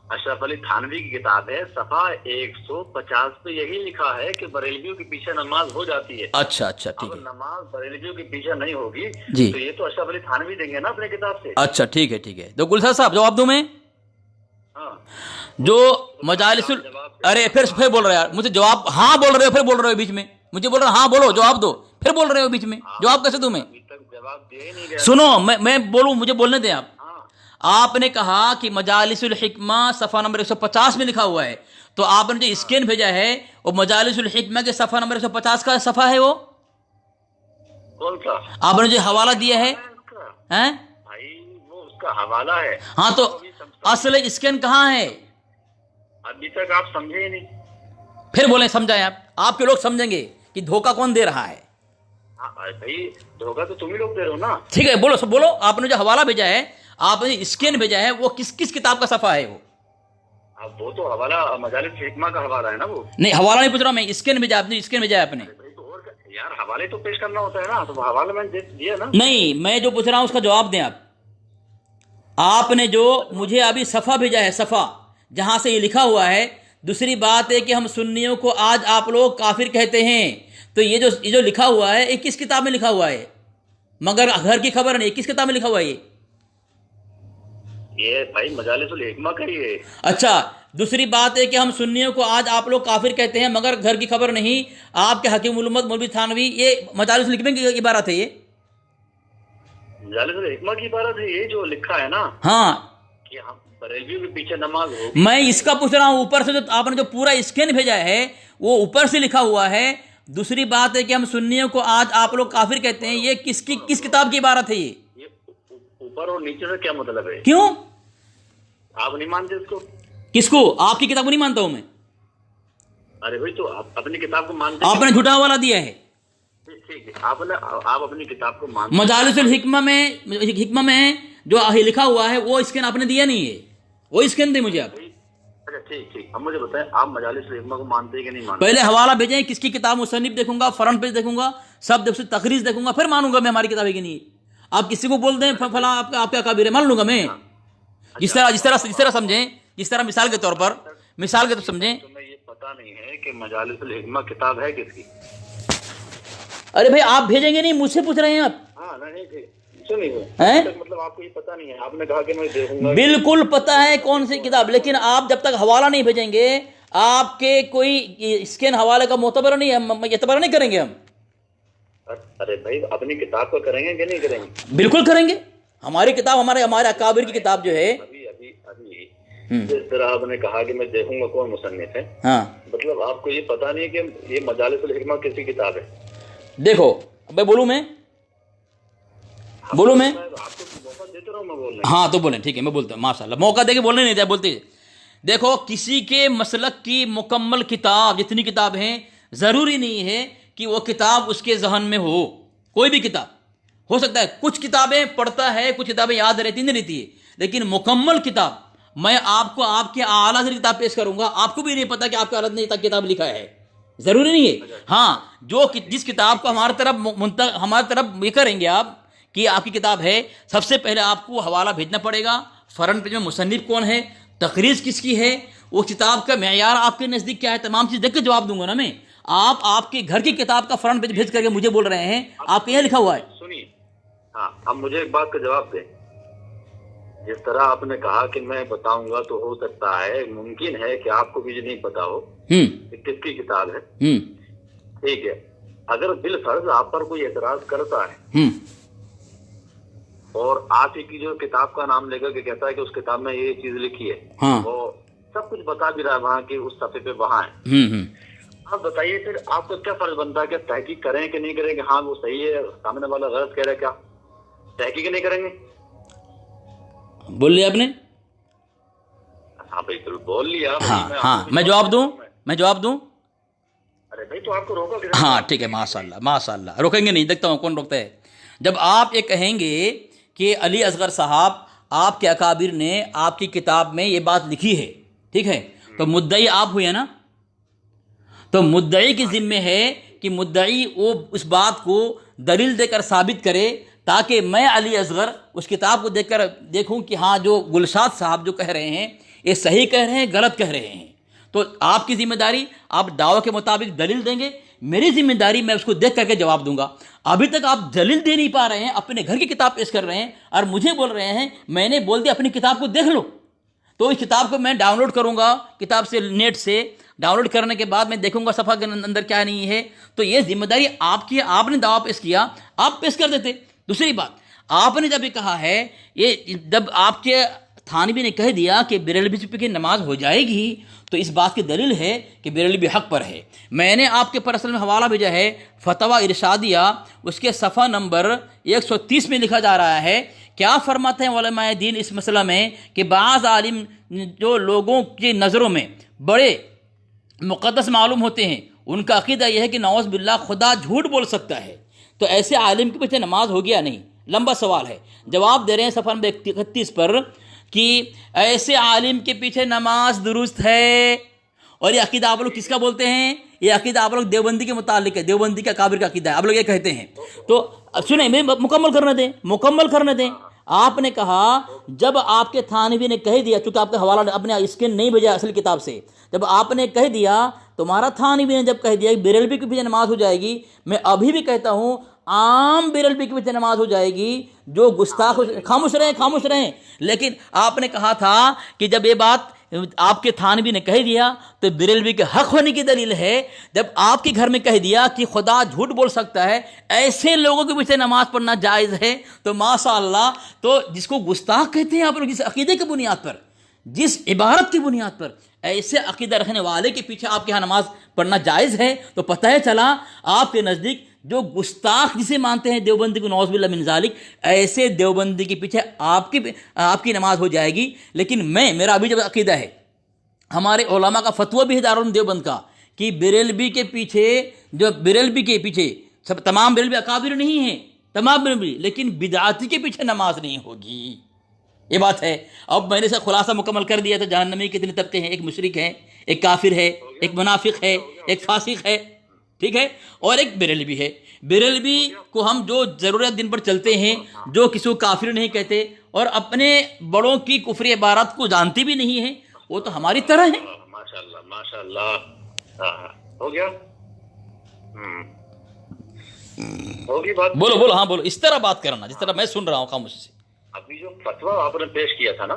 اشرف علی تھانوی کی کتاب ہے. صفحہ 150 پہ یہی لکھا ہے کہ بریلویوں کے پیچھے نماز ہو جاتی ہے. اچھا ٹھیک ہے. نماز بریلویوں کے پیچھے نہیں ہوگی جی، تو یہ تو اشرف علی تھانوی دیں گے نا اپنے کتاب سے. اچھا ٹھیک ہے. تو گلشاد صاحب جواب دوں میں؟ ہاں جو مجالس ارے پھر بول رہے ہیں مجھے جواب. ہاں بول رہے ہو، پھر بول رہے ہو بیچ میں. مجھے بول رہے ہاں بولو، جواب دو، پھر بول رہے ہو بیچ میں. جواب کیسے دوں میں؟ جواب دے ہی نہیں گیا. سنو میں بولوں، مجھے بولنے دیں آپ. آپ نے کہا کہ مجالس الحکمہ صفحہ نمبر 150 میں لکھا ہوا ہے. تو آپ نے جو اسکین بھیجا ہے وہ مجالس الحکمہ کے صفحہ نمبر 150 کا صفحہ ہے. وہ کون سا آپ نے جو حوالہ دیا ہے بھائی وہ اس کا حوالہ ہے. ہاں تو اصل اسکین کہاں ہے؟ ابھی تک آپ سمجھے ہی نہیں. پھر بولیں، سمجھائیں آپ کے لوگ سمجھیں گے کہ دھوکہ کون دے رہا ہے. بھائی دھوکہ تو تم ہی لوگ دے رہے ہو نا. ٹھیک ہے، بولو. آپ نے جو حوالہ بھیجا ہے، آپ نے اسکین بھیجا ہے، وہ کس کتاب کا صفحہ ہے وہ؟ اب وہ تو حوالہ مجالس الحکمہ کا حوالہ ہے نا. وہ نہیں، حوالہ نہیں پوچھ رہا میں، اسکین بھیجا آپ نے. اسکین بھیجا ہے آپ نے. یار حوالے تو پیش کرنا ہوتا ہے نا، تو حوالہ میں نے دیا نا. نہیں، میں جو پوچھ رہا ہوں اس کا جواب دیں آپ. آپ نے جو مجھے ابھی صفحہ بھیجا ہے، صفحہ جہاں سے یہ لکھا ہوا ہے. دوسری بات ہے کہ ہم سنیوں کو آج آپ لوگ کافر کہتے ہیں. تو یہ جو لکھا ہوا ہے یہ کس کتاب میں لکھا ہوا ہے؟ مگر گھر کی خبر نہیں، کس کتاب میں لکھا ہوا ہے یہ بھائی مجالس الحکمہ کا ہی ہے. اچھا، دوسری بات ہے کہ ہم سنیوں کو آج آپ لوگ کافر کہتے ہیں مگر گھر کی خبر نہیں. آپ کے حکیم الامت مولوی تھانوی، یہ مجالس الحکمہ کی عبارت ہے. یہ مجالس الحکمہ کی عبارت ہے، یہ جو لکھا ہے نا. ہاں، کہ ہم بریلویوں کے پیچھے نماز ہوگی. میں اس کا پوچھ رہا ہوں. اوپر سے جو آپ نے جو پورا اسکین بھیجا ہے وہ اوپر سے لکھا ہوا ہے. دوسری بات ہے کہ ہم سنیوں کو آج آپ لوگ کافر کہتے ہیں. یہ کس کتاب کی عبارت ہے؟ یہ اوپر اور نیچے سے کیا مطلب ہے؟ کیوں آپ نہیں مانتے اس کو؟ کس کو؟ آپ کی کتاب کو نہیں مانتا ہوں میں. ارے بھائی تو آپ اپنی کتاب کو مانتے. آپ نے جھوٹا حوالہ دیا ہے. ٹھیک ہے، آپ اپنی کتاب کو مانتے. مجالس الحکمہ میں جو لکھا ہوا ہے وہ اسکین آپ نے دیا نہیں ہے. وہ اسکین دے مجھے آپ. اچھا ٹھیک. اب مجھے بتائیں آپ مجالس الحکمہ کو مانتے ہیں کہ نہیں مانتے؟ پہلے حوالہ بھیجیں، کس کی کتاب مصنف دیکھوں گا، فرنٹ پیج دیکھوں گا، سب تقریر دیکھوں گا، پھر مانوں گا میں ہماری کتاب ہے کہ نہیں. آپ کسی کو بول دیں فلاں آپ کا اکابر ہے، مان لوں گا میں. جس طرح سمجھیں، جس طرح مثال کے طور پر سمجھیں. تمہیں یہ پتا نہیں ہے کہ مجالس الحکمہ کتاب ہے کس کی؟ ارے بھائی آپ بھیجیں گے نہیں، مجھ سے پوچھ رہے ہیں آپ. ہاں نہیں سنیے، مطلب آپ کو یہ پتا نہیں ہے، آپ نے کہا کہ میں دیکھوں گا. بالکل پتا ہے کون سی کتاب، لیکن آپ جب تک حوالہ نہیں بھیجیں گے، آپ کے کوئی اسکین حوالے کا معتبر نہیں ہے، اعتبار نہیں کریں گے ہم. ارے بھائی اپنی کتاب کو کریں گے کہ نہیں کریں گے؟ بالکل کریں گے. ہماری کتاب، ہمارے اکابر کی کتاب جو ہے. ابھی جس طرح آپ نے کہا کہ میں دیکھوں گا کون مصنف ہے، ہاں مطلب آپ کو یہ پتا نہیں کہ یہ مجالس الحکمہ کسی کتاب ہے؟ دیکھو میں بولوں میں آپ کو موقع دیتے رہو، میں بول رہا ہوں. ہاں تو بولیں، ٹھیک ہے میں بولتا ہوں. ماشاء اللہ، موقع دے کے بولنے نہیں دیا، بولتے. دیکھو کسی کے مسلک کی مکمل کتاب، جتنی کتاب ہیں، ضروری نہیں ہے کہ وہ کتاب اس کے ذہن میں ہو. کوئی بھی کتاب ہو سکتا ہے، کچھ کتابیں پڑھتا ہے، کچھ کتابیں یاد رہتی نہیں رہتی ہے، لیکن مکمل کتاب میں آپ کو آپ کے اعلیٰ سے کتاب پیش کروں گا، آپ کو بھی نہیں پتا کہ آپ کے اعلیٰ نے کتاب لکھا ہے، ضروری نہیں ہے. ہاں جس کتاب کو ہماری طرف یہ کریں گے آپ کہ آپ کی کتاب ہے، سب سے پہلے آپ کو حوالہ بھیجنا پڑے گا، فرنٹ پیج میں مصنف کون ہے، تخریج کس کی ہے، وہ کتاب کا معیار آپ کے نزدیک کیا ہے، تمام چیز دیکھ کے جواب دوں گا نا میں. آپ کے گھر کی کتاب کا فرنٹ پیج بھیج کر کے مجھے بول رہے ہیں آپ کے یہاں لکھا ہوا ہے. سنیے، ہاں اب مجھے ایک بات کا جواب دیں. جس طرح آپ نے کہا کہ میں بتاؤں گا، تو ہو سکتا ہے، ممکن ہے کہ آپ کو بھی نہیں پتا ہو کہ کس کی کتاب ہے. ٹھیک ہے، اگر بالفرض آپ پر کوئی اعتراض کرتا ہے اور آپ ہی کی جو کتاب کا نام لے کر کے کہتا ہے کہ اس کتاب میں یہ چیز لکھی ہے، وہ سب کچھ بتا بھی رہا ہے وہاں کی اس صفحے پہ وہاں ہے، آپ بتائیے پھر آپ کو کیا فرض بنتا ہے کہ تحقیق کریں کہ نہیں کریں کہ ہاں وہ صحیح ہے، سامنے والا غلط کہہ رہا ہے، کیا تحقیق نہیں کریں گے؟ بول لیا آپ نے؟ ہاں بالکل بول لیا. ہاں میں جواب دوں. ارے بھائی تو آپ کو روکو. ہاں ٹھیک ہے، ماشاء اللہ روکیں گے نہیں، دیکھتا ہوں کون روکتا ہے. جب آپ یہ کہیں گے کہ علی اصغر صاحب آپ کے اکابر نے آپ کی کتاب میں یہ بات لکھی ہے، ٹھیک ہے، تو مدعی آپ ہوئے نا. تو مدعی کی ذمہ ہے کہ مدعی وہ اس بات کو دلیل دے کر ثابت کرے، تاکہ میں علی اصغر اس کتاب کو دیکھ کر دیکھوں کہ ہاں جو گلشاد صاحب جو کہہ رہے ہیں یہ صحیح کہہ رہے ہیں، غلط کہہ رہے ہیں. تو آپ کی ذمہ داری، آپ دعوے کے مطابق دلیل دیں گے، میری ذمہ داری میں اس کو دیکھ کر کے جواب دوں گا. ابھی تک آپ دلیل دے نہیں پا رہے ہیں، اپنے گھر کی کتاب پیش کر رہے ہیں اور مجھے بول رہے ہیں میں نے بول دیا اپنی کتاب کو دیکھ لو. تو اس کتاب کو میں ڈاؤن لوڈ کروں گا کتاب سے، نیٹ سے ڈاؤن لوڈ کرنے کے بعد میں دیکھوں گا صفحہ کے اندر کیا نہیں ہے. تو یہ ذمہ داری آپ کی ہے، آپ نے دعویٰ پیش کیا، آپ پیش کر دیتے. دوسری بات، آپ نے جب یہ کہا ہے، یہ جب آپ کے تھانوی نے کہہ دیا کہ بریلوی کی نماز ہو جائے گی، تو اس بات کی دلیل ہے کہ بریلوی حق پر ہے. میں نے آپ کے پر اصل میں حوالہ بھیجا ہے فتویٰ ارشادیہ، اس کے صفحہ نمبر 130 میں لکھا جا رہا ہے. کیا فرماتے ہیں علماء دین اس مسئلہ میں کہ بعض عالم جو لوگوں کی نظروں میں بڑے مقدس معلوم ہوتے ہیں، ان کا عقیدہ یہ ہے کہ نعوذ باللہ خدا جھوٹ بول سکتا ہے، تو ایسے عالم کے پیچھے نماز ہو گیا نہیں. لمبا سوال ہے، جواب دے رہے ہیں صفحہ نمبر 31 پر کہ ایسے عالم کے پیچھے نماز درست ہے. اور یہ عقیدہ آپ لوگ کس کا بولتے ہیں؟ یہ عقیدہ آپ لوگ دیوبندی کے متعلق ہے، دیوبندی کا اکابر کا عقیدہ ہے، آپ لوگ یہ کہتے ہیں. تو سنیں، میں مکمل کرنے دیں. آپ نے کہا جب آپ کے تھانوی نے کہہ دیا، چونکہ آپ کا حوالہ اپنے اسکین نہیں بھیجا اصل کتاب سے، جب آپ نے کہہ دیا، تمہارا تھانوی نے جب کہہ دیا کہ بریلوی کے پیچھے نماز ہو جائے گی، میں ابھی بھی کہتا ہوں عام بریلوی کے پیچھے نماز ہو جائے گی. جو گستاخ، خاموش رہیں. لیکن آپ نے کہا تھا کہ جب یہ بات آپ کے تھانوی نے کہہ دیا تو بریلوی کے حق ہونے کی دلیل ہے. جب آپ کے گھر میں کہہ دیا کہ خدا جھوٹ بول سکتا ہے، ایسے لوگوں کے پیچھے نماز پڑھنا جائز ہے، تو ماشاء اللہ. تو جس کو گستاخ کہتے ہیں آپ لوگ، جس عقیدے کی بنیاد پر، جس عبارت کی بنیاد پر ایسے عقیدہ رکھنے والے کے پیچھے آپ کے یہاں نماز پڑھنا جائز ہے، تو پتہ ہے چلا آپ کے نزدیک جو گستاخ جسے مانتے ہیں دیوبندی کو، نعوذ باللہ من ذالک، ایسے دیوبندی کے پیچھے آپ کی نماز ہو جائے گی. لیکن میرا ابھی جب عقیدہ ہے، ہمارے علماء کا فتویٰ بھی ہے دارالعلوم دیوبند کا، کہ بریلوی کے پیچھے سب تمام بریلوی اکابر نہیں ہیں، تمام بریلوی، لیکن بدعاتی کے پیچھے نماز نہیں ہوگی. یہ بات ہے. اب میں نے اسے خلاصہ مکمل کر دیا تھا. جہنمی کے اتنے طبقے ہیں، ایک مشرک ہے، ایک کافر ہے، ایک منافق ہے، ایک فاسق ہے. ٹھیک ہے. اور ایک بریلوی ہے. بریلوی کو ہم جو ضرورت دن پر چلتے ہیں, جو کسی کو کافر نہیں کہتے اور اپنے بڑوں کی کفری عبارات کو جانتے بھی نہیں ہیں, وہ تو ہماری طرح ہے. ماشاء اللہ ماشاء اللہ. ہو گیا, ہوگی بات. بولو بولو, ہاں بولو, اس طرح بات کرنا جس طرح میں سن رہا ہوں خاموشی سے. ابھی جو فتویٰ آپ نے پیش کیا تھا نا,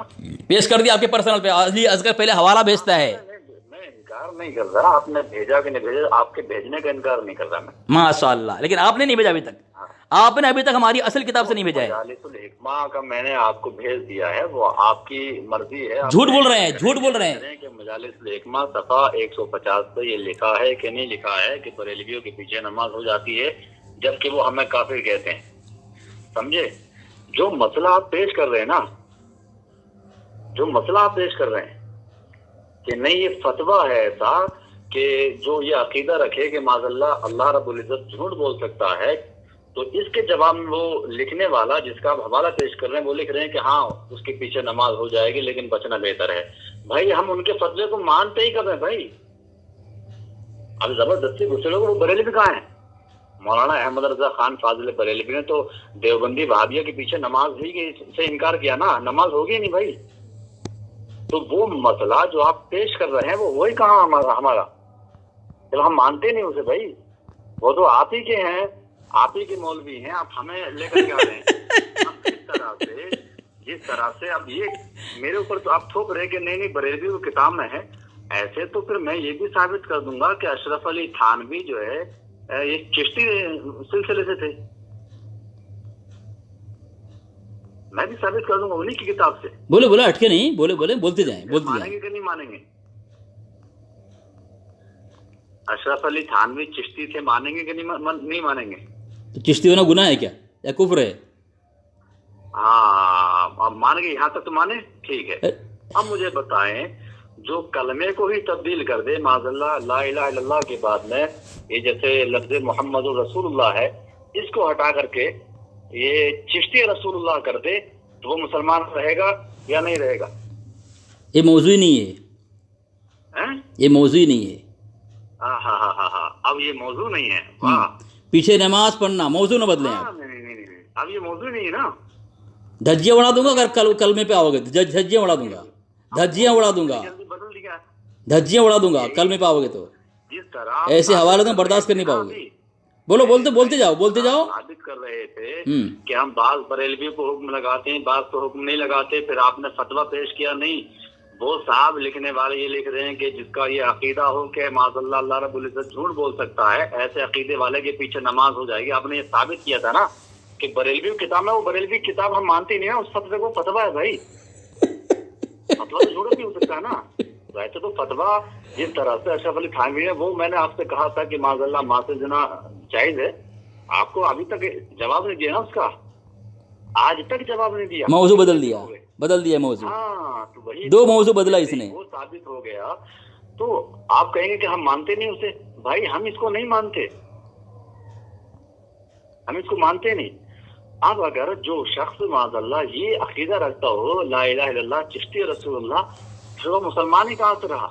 پیش کر دیا آپ کے پرسنل پہ. علی اصغر پہلے حوالہ بھیجتا ہے. میں انکار نہیں کر رہا, آپ نے بھیجا کہ نہیں بھیجا, آپ کے بھیجنے کا انکار نہیں کر رہا میں. ماشاء اللہ. لیکن آپ نے نہیں بھیجا ابھی تک, آپ نے ابھی تک ہماری اصل کتاب سے نہیں بھیجا ہے. مجالس الحکمہ کا میں نے آپ کو بھیج دیا ہے, وہ آپ کی مرضی ہے. جھوٹ بول رہے ہیں, جھوٹ بول رہے ہیں. کہ مجالس الحکمہ صفحہ 150 پہ یہ لکھا ہے کہ نہیں لکھا ہے کہ بریلویوں کے پیچھے نماز ہو جاتی ہے جبکہ وہ ہمیں کافر کہتے ہیں. سمجھے؟ جو مسئلہ آپ پیش کر رہے ہیں نا, جو مسئلہ آپ پیش کر رہے ہیں کہ نہیں یہ فتویٰ ہے ایسا کہ جو یہ عقیدہ رکھے کہ معاذ اللہ اللہ رب العزت جھوٹ بول سکتا ہے, تو اس کے جواب میں وہ لکھنے والا جس کا آپ حوالہ پیش کر رہے ہیں وہ لکھ رہے ہیں کہ ہاں اس کے پیچھے نماز ہو جائے گی لیکن بچنا بہتر ہے. بھائی ہم ان کے فتوے کو مانتے ہی کب ہیں بھائی؟ اب زبردستی گھسے لوگ, وہ بریلوی کہاں ہیں؟ مولانا احمد رضا خان فاضل بریلوی نے تو دیوبندی وہابیہ کے پیچھے نماز ہوئی سے انکار کیا نا, نماز ہوگی نہیں بھائی. تو وہ مسئلہ جو آپ پیش کر رہے ہیں وہ وہی کہاں ہمارا, جب ہم مانتے نہیں اسے بھائی. وہ تو آپ ہی کے ہیں, آپ ہی کے مولوی ہیں, آپ ہمیں لے کر کے آ رہے ہیں. جس طرح سے اب یہ میرے اوپر تو آپ تھوپ رہے کہ نہیں نہیں بریلوی وہ کتاب میں ہے, ایسے تو پھر میں یہ بھی ثابت کر دوں گا کہ اشرف علی تھانوی جو ہے یہ چشتی سلسلے سے تھے. میں بھی ثابت کر دوں گا انہیں کی کتاب سے. بولے بولے, اٹکے نہیں, بولے بولے, بولتے جائیں, بولتے مانیں جائیں. گے کہ نہیں مانیں گے؟ اشرف علی تھانوی چشتی تھے, مانیں گے کہ نہیں مانیں گے؟ تو چشتی ہونا گناہ ہے کیا یا کفر ہے؟ ہاں اب مان گے, یہاں تک تو مانے, ٹھیک ہے. اب مجھے بتائیں جو کلمے کو ہی تبدیل کر دے معاذ اللہ لا الہ الا اللہ کے بعد میں, یہ جیسے لفظ محمد رسول اللہ ہے اس کو ہٹا کر کے یہ چشتی رسول اللہ کر دے تو وہ مسلمان رہے گا یا نہیں رہے گا؟ یہ موضوع ہی نہیں ہے, یہ موضوع ہی نہیں ہے. ہاں ہاں ہاں ہاں ہاں, اب یہ موضوع نہیں ہے. واہ, پیچھے نماز پڑھنا موضوع نہ بدلیں آپ. نہیں, اب یہ موضوع نہیں ہے نا. دھجیاں اڑا دوں گا اگر کلمے پہ آؤ گے, دھجیاں اڑا دوں گا, دھجیاں اڑا دوں گا, بدل دیا, دھجیاں اڑا دوں گا کلمے پہ آؤ گے تو. جس طرح ایسے حوالے تو برداشت کر نہیں پاؤ گے. بولو, بولتے جاؤ, بولتے جاؤ. ثابت کر رہے تھے کہ ہم بعض بریلوی کو حکم لگاتے ہیں, بعض کو حکم نہیں لگاتے. پھر آپ نے فتویٰ پیش کیا نہیں, وہ صاحب لکھنے والے یہ لکھ رہے ہیں کہ جس کا یہ عقیدہ ہو کہ معاذ اللہ اللہ رب العزت جھوٹ بول سکتا ہے, ایسے عقیدے والے کے پیچھے نماز ہو جائے گی. آپ نے یہ ثابت کیا تھا نا کہ بریلوی کتاب میں, وہ بریلوی کتاب ہم مانتے نہیں ہیں, اس فتوے کو فتویٰ ہے بھائی. فتویٰ تو جھوٹ بھی ہو سکتا ہے نا. ویسے تو فتویٰ جس طرح سے اشرف علی تھانوی نے, وہ میں نے آپ سے کہا تھا کہ معاذ اللہ ماں سے زنا جائز ہے, آپ کو ابھی تک جواب نہیں دیا نا اس کا, آج تک جواب نہیں دیا. موضوع بدل دیا موضوع. ہاں تو وہی دو موضوع بدلا اس نے, وہ ثابت ہو گیا. تو آپ کہیں گے کہ ہم مانتے نہیں اسے, بھائی ہم اس کو نہیں مانتے, ہم اس کو مانتے نہیں. اب اگر جو شخص معاذ اللہ یہ عقیدہ رکھتا ہو لا الہ الا اللہ چشتی رسول اللہ, پھر وہ مسلمان ہی کہاں سے رہا؟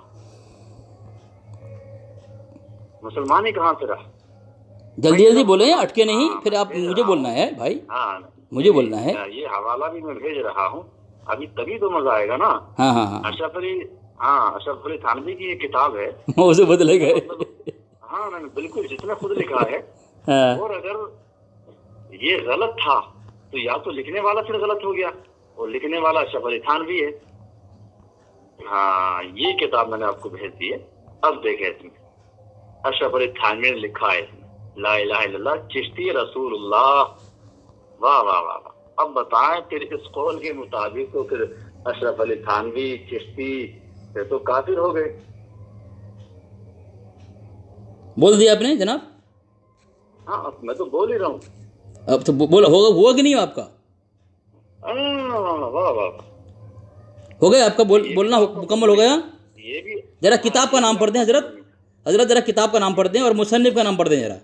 مسلمان ہی کہاں سے رہا؟ جلدی جلدی بولیں, اٹکے نہیں, پھر آپ مجھے بولنا ہے بھائی, ہاں مجھے بولنا ہے. یہ حوالہ بھی میں بھیج رہا ہوں ابھی, تبھی تو مزہ آئے گا نا. ہاں ہاں ہاں, اشرف علی تھانوی کی یہ کتاب ہے, موضوع بدلے گئے. ہاں بالکل, جس نے خود لکھا ہے. اور اگر یہ غلط تھا تو یا تو لکھنے والا پھر غلط ہو گیا, اور لکھنے والا اشرف علی تھانوی ہے. ہاں یہ کتاب میں نے آپ کو بھیج دی ہے. اب دیکھیں اس میں اشرف علی تھانوی نے لکھا ہے لا الہ الا اللہ چشتی رسول اللہ. واہ واہ واہ. اب بتائیں پھر اس قول کے مطابق تو پھر اشرف علی تھانوی چشتی پھر تو کافر ہو گئے. بول دیا آپ نے جناب. ہاں میں تو بول ہی رہا ہوں. اب تو بولا ہوگا, ہوا کہ نہیں آپ کا؟ واہ واہ, ہو گیا آپ کا بولنا مکمل ہو گیا. یہ بھی ذرا کتاب کا نام پڑھ دیں حضرت ذرا کتاب کا نام پڑھ دیں اور مصنف کا نام پڑھ دیں ذرا.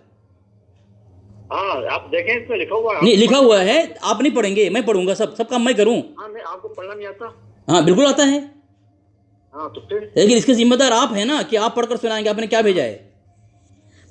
ہاں آپ دیکھیں اس میں لکھا ہوا ہے. نہیں لکھا ہوا ہے, آپ نہیں پڑھیں گے, میں پڑھوں گا, سب کام میں کروں. ہاں نہیں, آپ کو پڑھنا نہیں آتا؟ ہاں بالکل آتا ہے. ہاں تو پھر لیکن اس کے ذمہ دار آپ ہیں نا کہ آپ پڑھ کر سنائیں گے آپ نے کیا بھیجا ہے.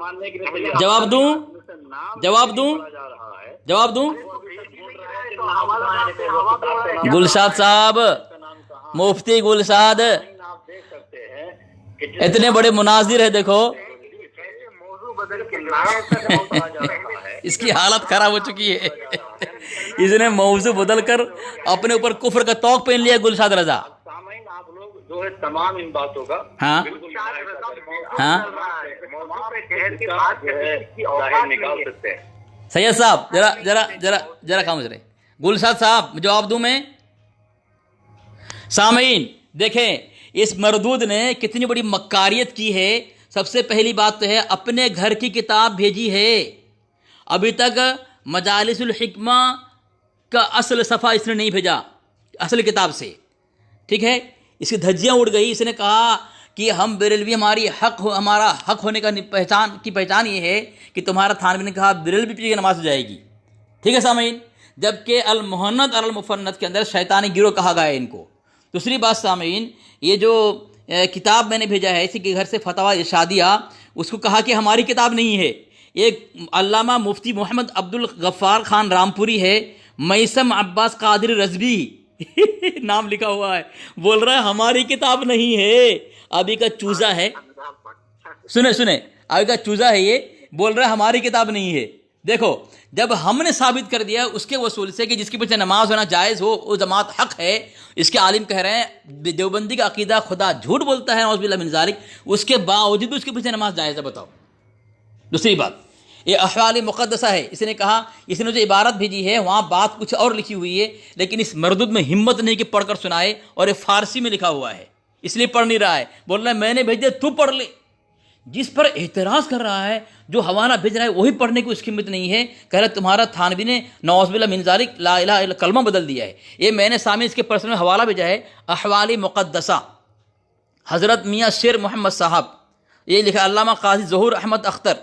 ماننے کے لیے جواب دوں جواب دوں جا رہا ہے. جواب دوں گلشاد صاحب، مفتی گلشاد آپ دیکھ سکتے ہیں کہ اتنے بڑے مناظر ہے، دیکھو موضوع بدل کے نام تک ہوتا جا رہا ہے. اس کی حالت خراب ہو چکی ہے. اس نے موضوع بدل کر اپنے اوپر کفر کا طوق پہن لیا گلشاد رضا. سامعین آپ لوگ جو ہے تمام ان باتوں کا ہاں بالکل ہاں ظاہر نکال سکتے ہیں. سید صاحب ذرا خاموش رہے. گلشاد صاحب جواب دوں میں؟ سامعین دیکھیں اس مردود نے کتنی بڑی مکاریت کی ہے. سب سے پہلی بات تو ہے اپنے گھر کی کتاب بھیجی ہے. ابھی تک مجالس الحکمہ کا اصل صفحہ اس نے نہیں بھیجا اصل کتاب سے، ٹھیک ہے. اس کی دھجیاں اڑ گئی. اس نے کہا کہ ہم بریلوی ہمارا حق ہونے کا پہچان یہ ہے کہ تمہارا تھانوی نے کہا بریلوی کی نماز ہو جائے گی. ٹھیک ہے سامعین، جبکہ المہند اور المفند کے اندر شیطانی گروہ کہا گیا ہے ان کو. دوسری بات سامعین، یہ جو کتاب میں نے بھیجا ہے اسی کے گھر سے فتاوی ارشادیہ، اس کو کہا کہ ہماری کتاب نہیں ہے. ایک علامہ مفتی محمد عبد الغفار خان رامپوری ہے، میثم عباس قادری رضوی نام لکھا ہوا ہے، بول رہا ہے ہماری کتاب نہیں ہے. ابھی کا چوزا ہے، سنیں ابھی کا چوزا ہے، یہ بول رہا ہے ہماری کتاب نہیں ہے. دیکھو جب ہم نے ثابت کر دیا اس کے وصول سے کہ جس کے پیچھے نماز ہونا جائز ہو وہ جماعت حق ہے، اس کے عالم کہہ رہے ہیں دیوبندی کا عقیدہ خدا جھوٹ بولتا ہے نعوذ باللہ من ذالک، اس کے باوجود بھی اس کے پیچھے نماز جائز ہے. بتاؤ. دوسری بات یہ احوال مقدسہ ہے. اس نے کہا، اس نے جو عبارت بھیجی ہے وہاں بات کچھ اور لکھی ہوئی ہے، لیکن اس مردود میں ہمت نہیں کہ پڑھ کر سنائے، اور یہ فارسی میں لکھا ہوا ہے اس لیے پڑھ نہیں رہا ہے. بول رہا ہے میں نے بھیج دیا تو پڑھ لے. جس پر اعتراض کر رہا ہے، جو حوالہ بھیج رہا ہے وہی پڑھنے کی اس کی ہمت نہیں ہے. کہہ رہا ہے تمہارا تھانوی نے نعوذ باللہ من ذالک لا الہ الا کلمہ بدل دیا ہے. یہ میں نے سامنے اس کے پرسنل حوالہ بھیجا ہے، احوال مقدسہ حضرت میاں شیر محمد صاحب، یہ لکھا علامہ قاضی ظہور احمد اختر،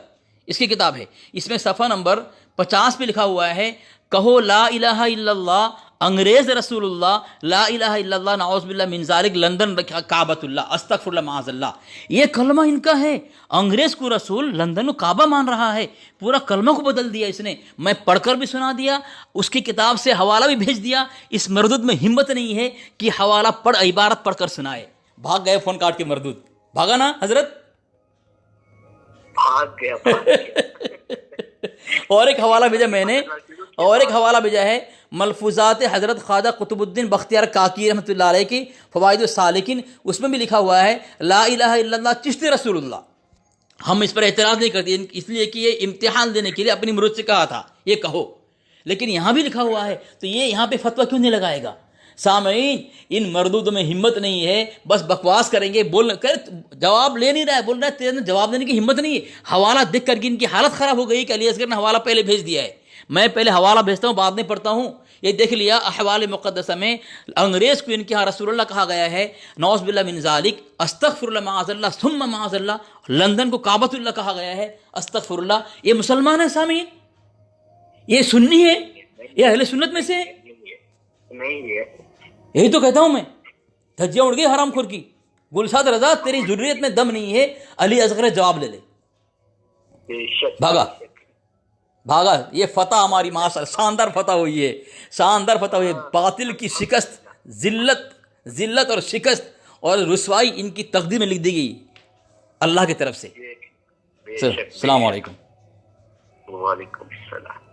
اس کی کتاب ہے. اس میں صفحہ نمبر 50 پہ لکھا ہوا ہے کہو لا الہ الا اللہ انگریز رسول اللہ، لا الہ الا اللہ نعوذ باللہ من ذالک لندن کعبۃ اللہ استغفر اللہ معاذ اللہ. یہ کلمہ ان کا ہے. انگریز کو رسول، لندن کو کعبہ مان رہا ہے. پورا کلمہ کو بدل دیا اس نے. میں پڑھ کر بھی سنا دیا، اس کی کتاب سے حوالہ بھی بھیج دیا. اس مردود میں ہمت نہیں ہے کہ حوالہ پڑھ عبارت پڑھ کر سنائے. بھاگ گئے فون کاٹ کے مردود. بھاگا نا حضرت؟ بھاگ گیا. اور ایک حوالہ بھیجا میں نے، اور ایک حوالہ بھیجا ہے ملفوظات حضرت خواجہ قطب الدین بختیار کاکی رحمۃ اللہ علیہ کی فوائد السالکین. اس میں بھی لکھا ہوا ہے لا الہ الا اللہ چشتی رسول اللہ. ہم اس پر اعتراض نہیں کرتے اس لیے کہ یہ امتحان دینے کے لیے اپنی مرد سے کہا تھا یہ کہو، لیکن یہاں بھی لکھا ہوا ہے تو یہ یہاں پہ فتویٰ کیوں نہیں لگائے گا؟ سامعین ان مردودوں میں ہمت نہیں ہے، بس بکواس کریں گے، جواب لے نہیں رہا ہے. بول رہا ہے تیرے جواب دینے کی ہمت نہیں ہے. حوالہ دیکھ کر کے ان کی حالت خراب ہو گئی کہ علی اصغر نے حوالہ پہلے بھیج دیا ہے. میں پہلے حوالہ بھیجتا ہوں بعد میں پڑھتا ہوں. یہ دیکھ لیا احوال مقدسہ میں انگریز کو ان کے ہاں رسول اللہ کہا گیا ہے نعوذ باللہ من ذالک استغفر اللہ معاذ اللہ ثم معاذ اللہ. لندن کو کعبۃ اللہ کہا گیا ہے استغفر اللہ. یہ مسلمان ہے سامعین؟ یہ سنی ہے؟ یہ اہل سنت میں سے ہے؟ نہیں ہے. یہی تو کہتا ہوں میں. دھجیاں اڑ گئی حرام خور کی. گلشاد رضا تیری ذریت میں دم نہیں ہے، علی اصغر جواب لے لے. بھاگا. یہ فتح ہماری معاشر شاندار فتح ہوئی ہے، شاندار فتح ہوئی ہے. باطل کی شکست، ذلت اور شکست اور رسوائی ان کی تقدیر میں لکھ دی گئی اللہ کی طرف سے. السلام علیکم. وعلیکم السلام.